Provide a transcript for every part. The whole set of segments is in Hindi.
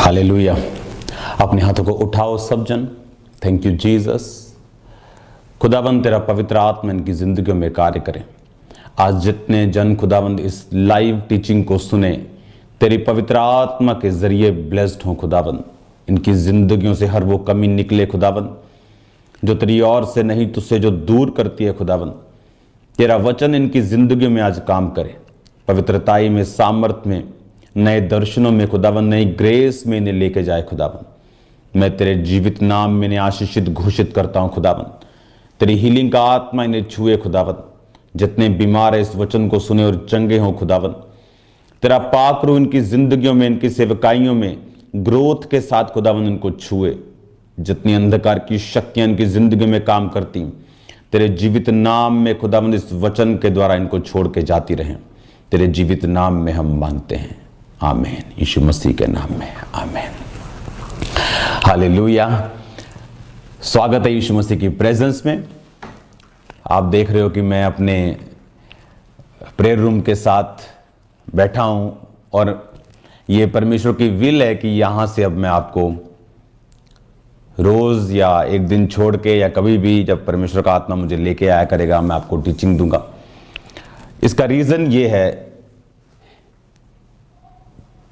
हालेलुया। अपने हाथों को उठाओ सब जन। Thank you Jesus. खुदाबंद तेरा पवित्र आत्मा इनकी जिंदगियों में कार्य करें। आज जितने जन खुदाबंद इस लाइव टीचिंग को सुने, तेरी पवित्र आत्मा के जरिए ब्लेस्ड हों खुदाबंद। इनकी जिंदगियों से हर वो कमी निकले खुदाबंद जो तेरी ओर से नहीं, तुझसे जो दूर करती है खुदाबंद। तेरा वचन इनकी जिंदगियों में आज काम करे, पवित्रताई में, सामर्थ में, नए दर्शनों में खुदाबंद, नई ग्रेस में इन्हें लेके जाए खुदाबंद। मैं तेरे जीवित नाम में इन्हें आशीषित घोषित करता हूं खुदाबंद। तेरी हीलिंग का आत्मा इन्हें छुए खुदाबंद। जितने बीमार है इस वचन को सुने और चंगे हों खुदाबंद। तेरा पाक रूह इनकी जिंदगियों में, इनकी सेवकाइयों में ग्रोथ के साथ खुदाबंद इनको छुए। जितनी अंधकार की शक्तियां इनकी जिंदगी में काम करती, तेरे जीवित नाम में खुदाबंद इस वचन के द्वारा इनको छोड़ के जाती रहें। तेरे जीवित नाम में हम मांगते हैं, आमीन। यीशु मसीह के नाम में आमीन। हालेलुया। स्वागत है यीशु मसीह की प्रेजेंस में। आप देख रहे हो कि मैं अपने प्रेयर रूम के साथ बैठा हूं और ये परमेश्वर की विल है कि यहां से अब मैं आपको रोज या एक दिन छोड़ के या कभी भी जब परमेश्वर का आत्मा मुझे लेके आया करेगा, मैं आपको टीचिंग दूंगा। इसका रीजन ये है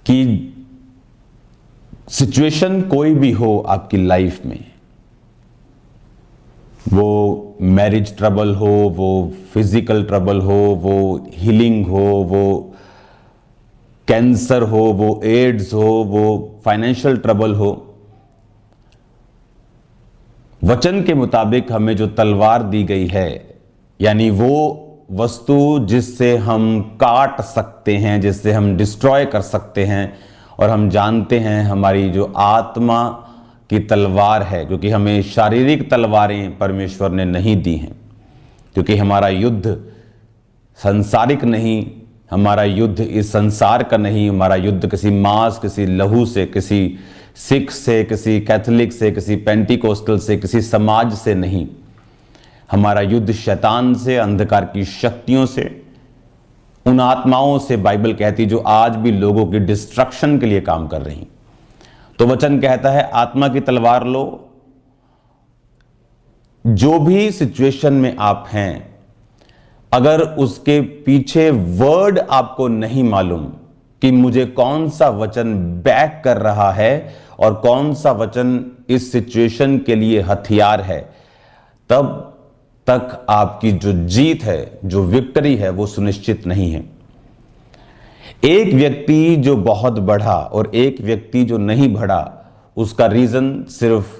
कि सिचुएशन कोई भी हो आपकी लाइफ में, वो मैरिज ट्रबल हो, वो फिजिकल ट्रबल हो, वो हीलिंग हो, वो कैंसर हो, वो एड्स हो, वो फाइनेंशियल ट्रबल हो, वचन के मुताबिक हमें जो तलवार दी गई है, यानी वो वस्तु जिससे हम काट सकते हैं, जिससे हम डिस्ट्रॉय कर सकते हैं, और हम जानते हैं हमारी जो आत्मा की तलवार है, क्योंकि हमें शारीरिक तलवारें परमेश्वर ने नहीं दी हैं, क्योंकि हमारा युद्ध सांसारिक नहीं, हमारा युद्ध इस संसार का नहीं, हमारा युद्ध किसी मांस, किसी लहू से, किसी सिख से, किसी कैथोलिक से, किसी पेंटिकोस्टल से, किसी समाज से नहीं। हमारा युद्ध शैतान से, अंधकार की शक्तियों से, उन आत्माओं से बाइबल कहती जो आज भी लोगों की डिस्ट्रक्शन के लिए काम कर रही। तो वचन कहता है आत्मा की तलवार लो। जो भी सिचुएशन में आप हैं, अगर उसके पीछे वर्ड आपको नहीं मालूम कि मुझे कौन सा वचन बैक कर रहा है और कौन सा वचन इस सिचुएशन के लिए हथियार है, तब तक आपकी जो जीत है, जो विक्ट्री है, वो सुनिश्चित नहीं है। एक व्यक्ति जो बहुत बढ़ा और एक व्यक्ति जो नहीं बढ़ा, उसका रीजन सिर्फ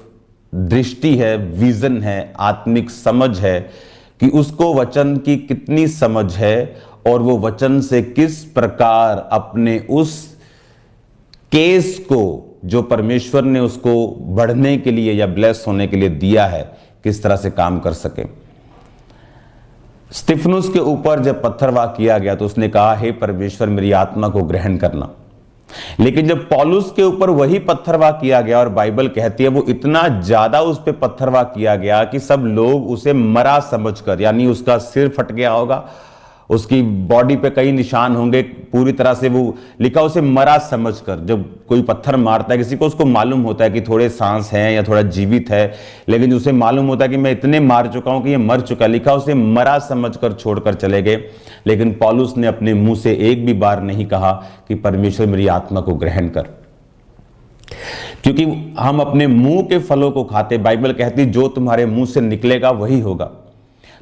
दृष्टि है, विजन है, आत्मिक समझ है कि उसको वचन की कितनी समझ है और वो वचन से किस प्रकार अपने उस केस को जो परमेश्वर ने उसको बढ़ने के लिए या ब्लेस होने के लिए दिया है, किस तरह से काम कर सके। स्तिफनुस के ऊपर जब पत्थरवाह किया गया तो उसने कहा, हे परमेश्वर मेरी आत्मा को ग्रहण करना। लेकिन जब पौलुस के ऊपर वही पत्थरवाह किया गया, और बाइबल कहती है वो इतना ज्यादा उस पे पत्थरवाह किया गया कि सब लोग उसे मरा समझकर, यानी उसका सिर फट गया होगा, उसकी बॉडी पे कई निशान होंगे, पूरी तरह से वो लिखा उसे मरा समझकर। जब कोई पत्थर मारता है किसी को, उसको मालूम होता है कि थोड़े सांस हैं या थोड़ा जीवित है, लेकिन उसे मालूम होता है कि मैं इतने मार चुका हूं कि ये मर चुका है। लिखा उसे मरा समझकर छोड़कर चले गए। लेकिन पौलुस ने अपने मुंह से एक भी बार नहीं कहा कि परमेश्वर मेरी आत्मा को ग्रहण कर, क्योंकि हम अपने मुंह के फलों को खाते। बाइबल कहती जो तुम्हारे मुंह से निकलेगा वही होगा।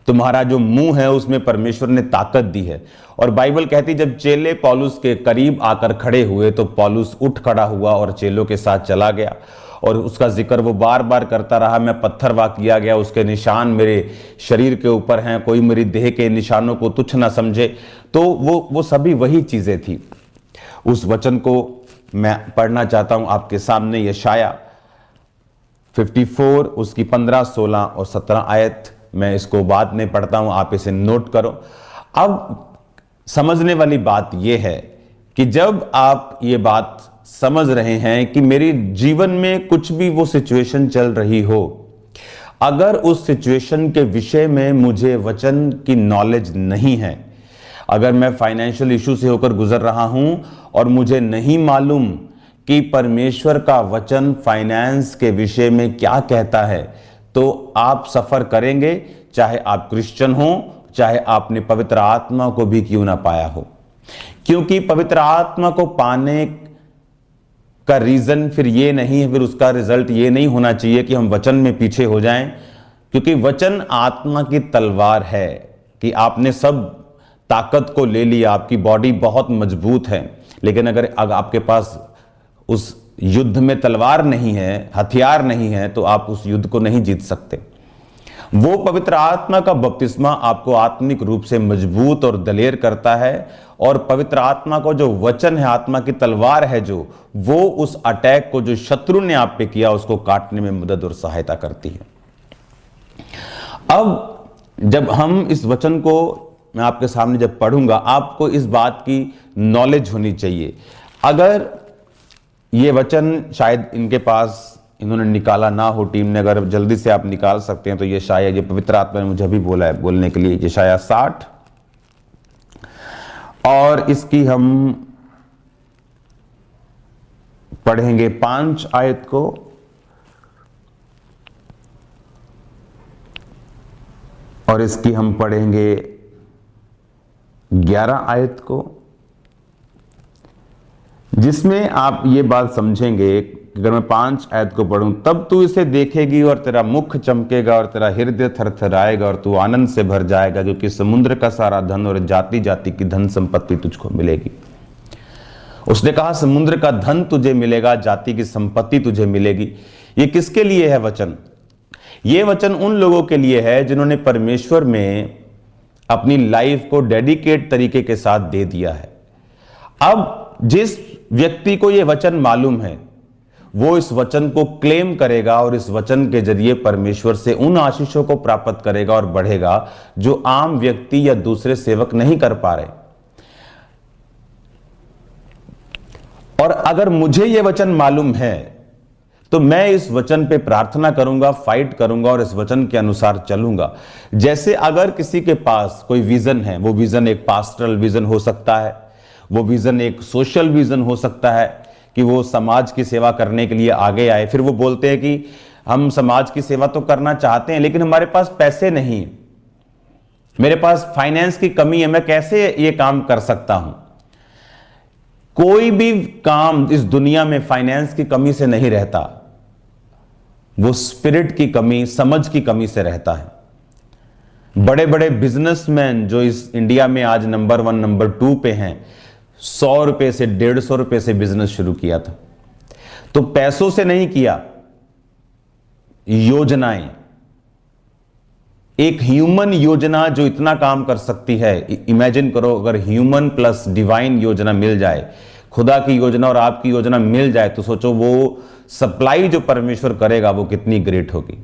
तुम्हारा जो मुंह है उसमें परमेश्वर ने ताकत दी है। और बाइबल कहती जब चेले पौलुस के करीब आकर खड़े हुए तो पौलुस उठ खड़ा हुआ और चेलों के साथ चला गया, और उसका जिक्र वो बार बार करता रहा। मैं पत्थरवाह किया गया, उसके निशान मेरे शरीर के ऊपर हैं, कोई मेरी देह के निशानों को तुच्छ ना समझे। तो वो सभी वही चीजें थी। उस वचन को मैं पढ़ना चाहता हूं आपके सामने। यशाया 54 उसकी 15, 16 और 17 आयत। मैं इसको बाद में पढ़ता हूं, आप इसे नोट करो। अब समझने वाली बात यह है कि जब आप ये बात समझ रहे हैं कि मेरे जीवन में कुछ भी वो सिचुएशन चल रही हो, अगर उस सिचुएशन के विषय में मुझे वचन की नॉलेज नहीं है, अगर मैं फाइनेंशियल इशू से होकर गुजर रहा हूं और मुझे नहीं मालूम कि परमेश्वर का वचन फाइनेंस के विषय में क्या कहता है, तो आप सफर करेंगे, चाहे आप क्रिश्चियन हो, चाहे आपने पवित्र आत्मा को भी क्यों ना पाया हो। क्योंकि पवित्र आत्मा को पाने का रीजन फिर ये नहीं है, फिर उसका रिजल्ट ये नहीं होना चाहिए कि हम वचन में पीछे हो जाएं, क्योंकि वचन आत्मा की तलवार है कि आपने सब ताकत को ले लिया, आपकी बॉडी बहुत मजबूत है, लेकिन अगर आपके पास उस युद्ध में तलवार नहीं है, हथियार नहीं है, तो आप उस युद्ध को नहीं जीत सकते। वो पवित्र आत्मा का बपतिस्मा आपको आत्मिक रूप से मजबूत और दलेर करता है, और पवित्र आत्मा को जो वचन है, आत्मा की तलवार है जो, वो उस अटैक को जो शत्रु ने आप पे किया उसको काटने में मदद और सहायता करती है। अब जब हम इस वचन को मैं आपके सामने जब पढ़ूंगा, आपको इस बात की नॉलेज होनी चाहिए। अगर ये वचन शायद इनके पास इन्होंने निकाला ना हो, टीम ने, अगर जल्दी से आप निकाल सकते हैं तो ये शायद, ये पवित्र आत्मा ने मुझे अभी बोला है बोलने के लिए, ये शायद 60, और इसकी हम पढ़ेंगे 5 आयत को, और इसकी हम पढ़ेंगे 11 आयत को, जिसमें आप ये बात समझेंगे कि अगर मैं 5 आयत को पढ़ूं, तब तू इसे देखेगी और तेरा मुख चमकेगा और तेरा हृदय थरथराएगा और तू आनंद से भर जाएगा, क्योंकि समुद्र का सारा धन और जाति जाति की धन संपत्ति तुझको मिलेगी। उसने कहा समुद्र का धन तुझे मिलेगा, जाति की संपत्ति तुझे मिलेगी। ये किसके लिए है वचन? ये वचन उन लोगों के लिए है जिन्होंने परमेश्वर में अपनी लाइफ को डेडिकेट तरीके के साथ दे दिया है। अब जिस व्यक्ति को यह वचन मालूम है, वो इस वचन को क्लेम करेगा और इस वचन के जरिए परमेश्वर से उन आशीषों को प्राप्त करेगा और बढ़ेगा जो आम व्यक्ति या दूसरे सेवक नहीं कर पा रहे। और अगर मुझे यह वचन मालूम है तो मैं इस वचन पे प्रार्थना करूंगा, फाइट करूंगा और इस वचन के अनुसार चलूंगा। जैसे अगर किसी के पास कोई विजन है, वो विजन एक पास्टरल विजन हो सकता है, वो विजन एक सोशल विजन हो सकता है कि वो समाज की सेवा करने के लिए आगे आए। फिर वो बोलते हैं कि हम समाज की सेवा तो करना चाहते हैं, लेकिन हमारे पास पैसे नहीं, मेरे पास फाइनेंस की कमी है, मैं कैसे ये काम कर सकता हूं? कोई भी काम इस दुनिया में फाइनेंस की कमी से नहीं रहता, वो स्पिरिट की कमी, समझ की कमी से रहता है। बड़े बड़े बिजनेसमैन जो इस इंडिया में आज नंबर 1 नंबर 2 पे हैं, 100 रुपए से 150 रुपए से बिजनेस शुरू किया था, तो पैसों से नहीं किया, योजनाएं, एक ह्यूमन योजना जो इतना काम कर सकती है। इमेजिन करो अगर ह्यूमन प्लस डिवाइन योजना मिल जाए, खुदा की योजना और आपकी योजना मिल जाए, तो सोचो वो सप्लाई जो परमेश्वर करेगा वो कितनी ग्रेट होगी।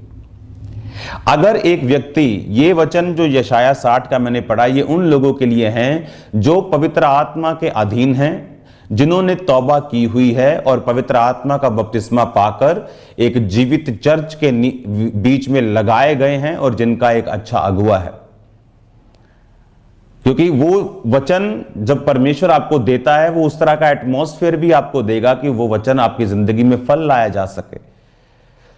अगर एक व्यक्ति, ये वचन जो यशाया 60 का मैंने पढ़ा, ये उन लोगों के लिए हैं जो पवित्र आत्मा के अधीन हैं, जिन्होंने तौबा की हुई है और पवित्र आत्मा का बपतिस्मा पाकर एक जीवित चर्च के बीच में लगाए गए हैं और जिनका एक अच्छा अगुवा है। क्योंकि वो वचन जब परमेश्वर आपको देता है, वो उस तरह का एटमॉस्फेयर भी आपको देगा कि वो वचन आपकी जिंदगी में फल लाया जा सके।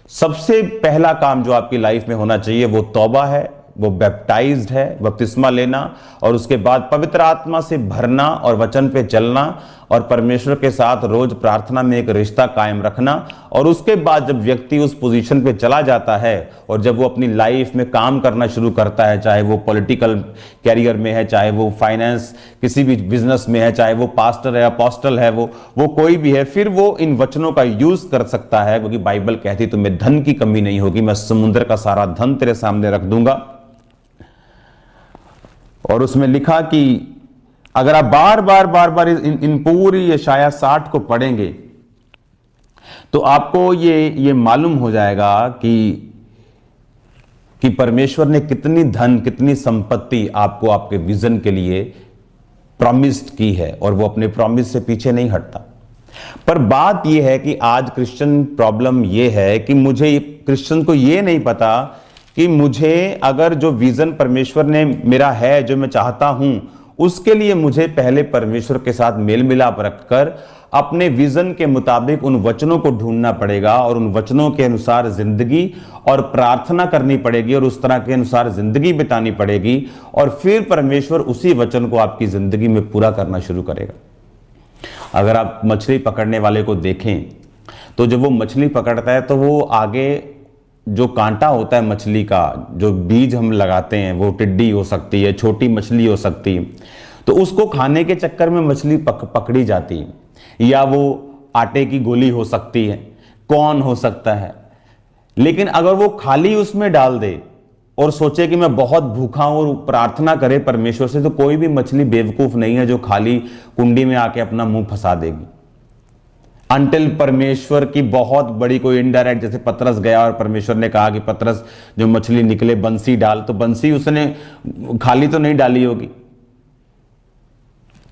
सबसे पहला काम जो आपकी लाइफ में होना चाहिए वो तौबा है, वो बैप्टाइज्ड है, बपतिस्मा लेना, और उसके बाद पवित्र आत्मा से भरना और वचन पे चलना और परमेश्वर के साथ रोज प्रार्थना में एक रिश्ता कायम रखना। और उसके बाद जब व्यक्ति उस पोजीशन पे चला जाता है और जब वो अपनी लाइफ में काम करना शुरू करता है, चाहे वो पॉलिटिकल कैरियर में है, चाहे वो फाइनेंस किसी भी बिजनेस में है, चाहे वो पास्टर है, अपोस्टल है, वो कोई भी है, फिर वो इन वचनों का यूज कर सकता है। क्योंकि बाइबल कहती तुम्हें धन की कमी नहीं होगी, मैं समुद्र का सारा धन तेरे सामने रख दूंगा। और उसमें लिखा कि अगर आप बार बार इन पूरी यशाया 60 को पढ़ेंगे तो आपको ये मालूम हो जाएगा कि परमेश्वर ने कितनी धन, कितनी संपत्ति आपको आपके विजन के लिए प्रॉमिस्ड की है, और वो अपने प्रॉमिस से पीछे नहीं हटता। पर बात यह है कि आज क्रिश्चियन प्रॉब्लम यह है कि मुझे, क्रिश्चियन को यह नहीं पता कि मुझे अगर जो विजन परमेश्वर ने मेरा है, जो मैं चाहता हूं, उसके लिए मुझे पहले परमेश्वर के साथ मेल मिलाप रखकर अपने विजन के मुताबिक उन वचनों को ढूंढना पड़ेगा और उन वचनों के अनुसार जिंदगी और प्रार्थना करनी पड़ेगी और उस तरह के अनुसार जिंदगी बितानी पड़ेगी, और फिर परमेश्वर उसी वचन को आपकी जिंदगी में पूरा करना शुरू करेगा। अगर आप मछली पकड़ने वाले को देखें तो जब वो मछली पकड़ता है तो वो आगे जो कांटा होता है मछली का, जो बीज हम लगाते हैं, वो टिड्डी हो सकती है, छोटी मछली हो सकती है, तो उसको खाने के चक्कर में मछली पकड़ी जाती है, या वो आटे की गोली हो सकती है, कौन हो सकता है। लेकिन अगर वो खाली उसमें डाल दे और सोचे कि मैं बहुत भूखा हूं और प्रार्थना करे परमेश्वर से, तो कोई भी मछली बेवकूफ नहीं है जो खाली कुंडी में आके अपना मुंह फंसा देगी। अंटिल परमेश्वर की बहुत बड़ी कोई इनडायरेक्ट, जैसे पतरस गया और परमेश्वर ने कहा कि पतरस जो मछली निकले बंसी डाल, तो बंसी उसने खाली तो नहीं डाली होगी,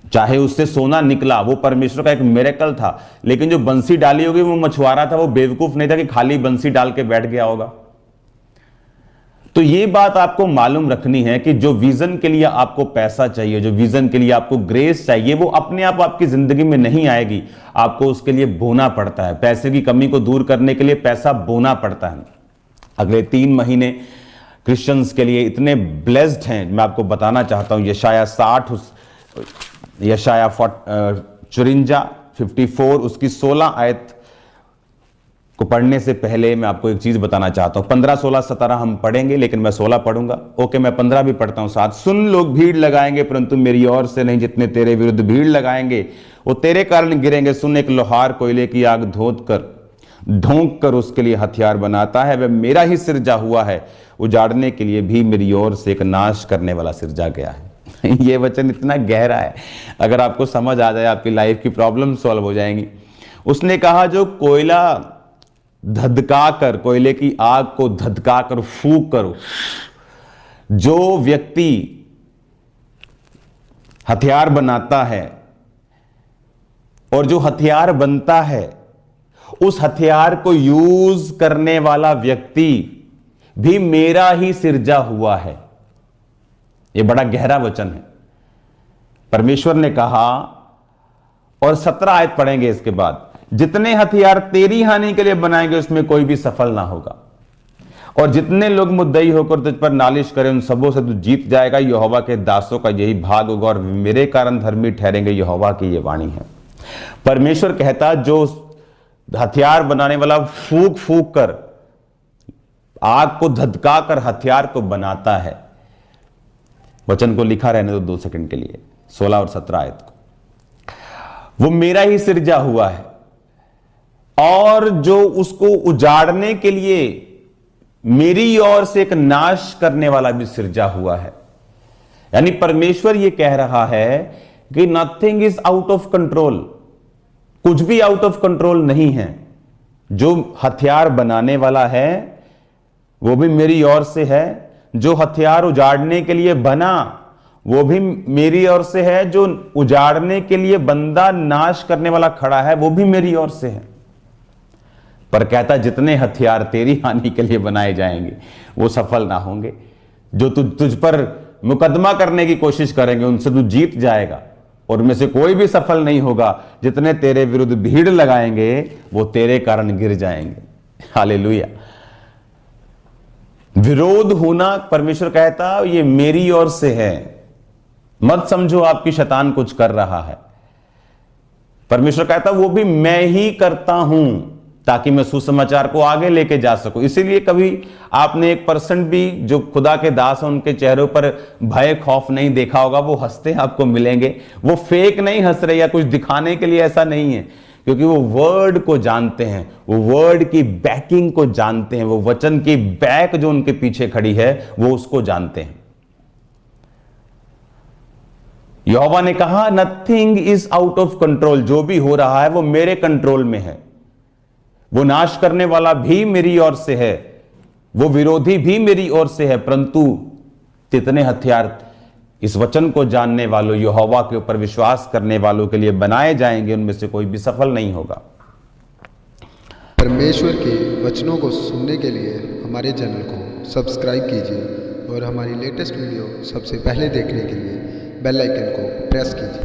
चाहे उससे सोना निकला, वो परमेश्वर का एक मिरेकल था, लेकिन जो बंसी डाली होगी वो मछुआरा था, वो बेवकूफ नहीं था कि खाली बंसी डाल के बैठ गया होगा। तो ये बात आपको मालूम रखनी है कि जो विजन के लिए आपको पैसा चाहिए, जो विजन के लिए आपको ग्रेस चाहिए, वो अपने आप आपकी जिंदगी में नहीं आएगी, आपको उसके लिए बोना पड़ता है। पैसे की कमी को दूर करने के लिए पैसा बोना पड़ता है। अगले 3 महीने क्रिश्चियंस के लिए इतने ब्लेस्ड हैं, मैं आपको बताना चाहता हूं। यशाया 54 उसकी 16 आयत को पढ़ने से पहले मैं आपको एक चीज बताना चाहता हूं। 15, 16, 17 हम पढ़ेंगे, लेकिन मैं 16 पढ़ूंगा। ओके, मैं 15 भी पढ़ता हूं साथ। सुन, लोग भीड़ लगाएंगे परंतु मेरी ओर से नहीं, जितने तेरे विरुद्ध भीड़ लगाएंगे वो तेरे कारण गिरेंगे। सुन, एक लोहार कोयले की आग ढोंक कर उसके लिए हथियार बनाता है, वह मेरा ही सिरजा हुआ है, उजाड़ने के लिए भी मेरी ओर से एक नाश करने वाला सिरजा गया है। ये वचन इतना गहरा है, अगर आपको समझ आ जाए आपकी लाइफ की प्रॉब्लम सॉल्व हो जाएंगी। उसने कहा, जो कोयला धधका कर, कोयले की आग को धधका कर फूंक करो, जो व्यक्ति हथियार बनाता है और जो हथियार बनता है, उस हथियार को यूज करने वाला व्यक्ति भी मेरा ही सिरजा हुआ है। यह बड़ा गहरा वचन है, परमेश्वर ने कहा। और 17 आयत पढ़ेंगे इसके बाद, जितने हथियार तेरी हानि के लिए बनाएंगे उसमें कोई भी सफल ना होगा, और जितने लोग मुद्दई होकर तुझ पर नालिश करें उन सबों से तू जीत जाएगा। यहोवा के दासों का यही भाग होगा और मेरे कारण धर्मी ठहरेंगे, यहोवा की ये वाणी है। परमेश्वर कहता, जो हथियार बनाने वाला फूंक फूंक कर, आग को धधका कर हथियार को बनाता है। वचन को लिखा रहने दो 2 सेकंड के लिए, 16 और 17 आयत को। वो मेरा ही सिरजा हुआ है, और जो उसको उजाड़ने के लिए मेरी ओर से एक नाश करने वाला भी सिरजा हुआ है। यानी परमेश्वर ये कह रहा है कि nothing is out of control, कुछ भी आउट ऑफ कंट्रोल नहीं है। जो हथियार बनाने वाला है वो भी मेरी ओर से है, जो हथियार उजाड़ने के लिए बना वो भी मेरी ओर से है, जो उजाड़ने के लिए बंदा नाश करने वाला खड़ा है वो भी मेरी ओर से है। पर कहता, जितने हथियार तेरी हानि के लिए बनाए जाएंगे वो सफल ना होंगे। जो तुझ पर मुकदमा करने की कोशिश करेंगे उनसे तू जीत जाएगा, और उनमें से कोई भी सफल नहीं होगा। जितने तेरे विरुद्ध भीड़ लगाएंगे वो तेरे कारण गिर जाएंगे। हालेलुया। विरोध होना, परमेश्वर कहता, ये मेरी ओर से है। मत समझो आपकी शैतान कुछ कर रहा है। परमेश्वर कहता, वो भी मैं ही करता हूं ताकि मैं सुसमाचार को आगे लेके जा सकूं। इसीलिए कभी आपने 1% भी जो खुदा के दास हैं उनके चेहरों पर भय खौफ नहीं देखा होगा। वो हंसते आपको मिलेंगे, वो फेक नहीं हंस रहे या कुछ दिखाने के लिए, ऐसा नहीं है, क्योंकि वो वर्ड को जानते हैं, वो वर्ड की बैकिंग को जानते हैं, वो वचन की बैक जो उनके पीछे खड़ी है वो उसको जानते हैं। यहोवा ने कहा, nothing is out of control, जो भी हो रहा है वो मेरे कंट्रोल में है। वो नाश करने वाला भी मेरी ओर से है, वो विरोधी भी मेरी ओर से है, परंतु जितने हथियार इस वचन को जानने वालों, यहोवा के ऊपर विश्वास करने वालों के लिए बनाए जाएंगे, उनमें से कोई भी सफल नहीं होगा। परमेश्वर के वचनों को सुनने के लिए हमारे चैनल को सब्सक्राइब कीजिए और हमारी लेटेस्ट वीडियो सबसे पहले देखने के लिए बेल आइकन को प्रेस कीजिए।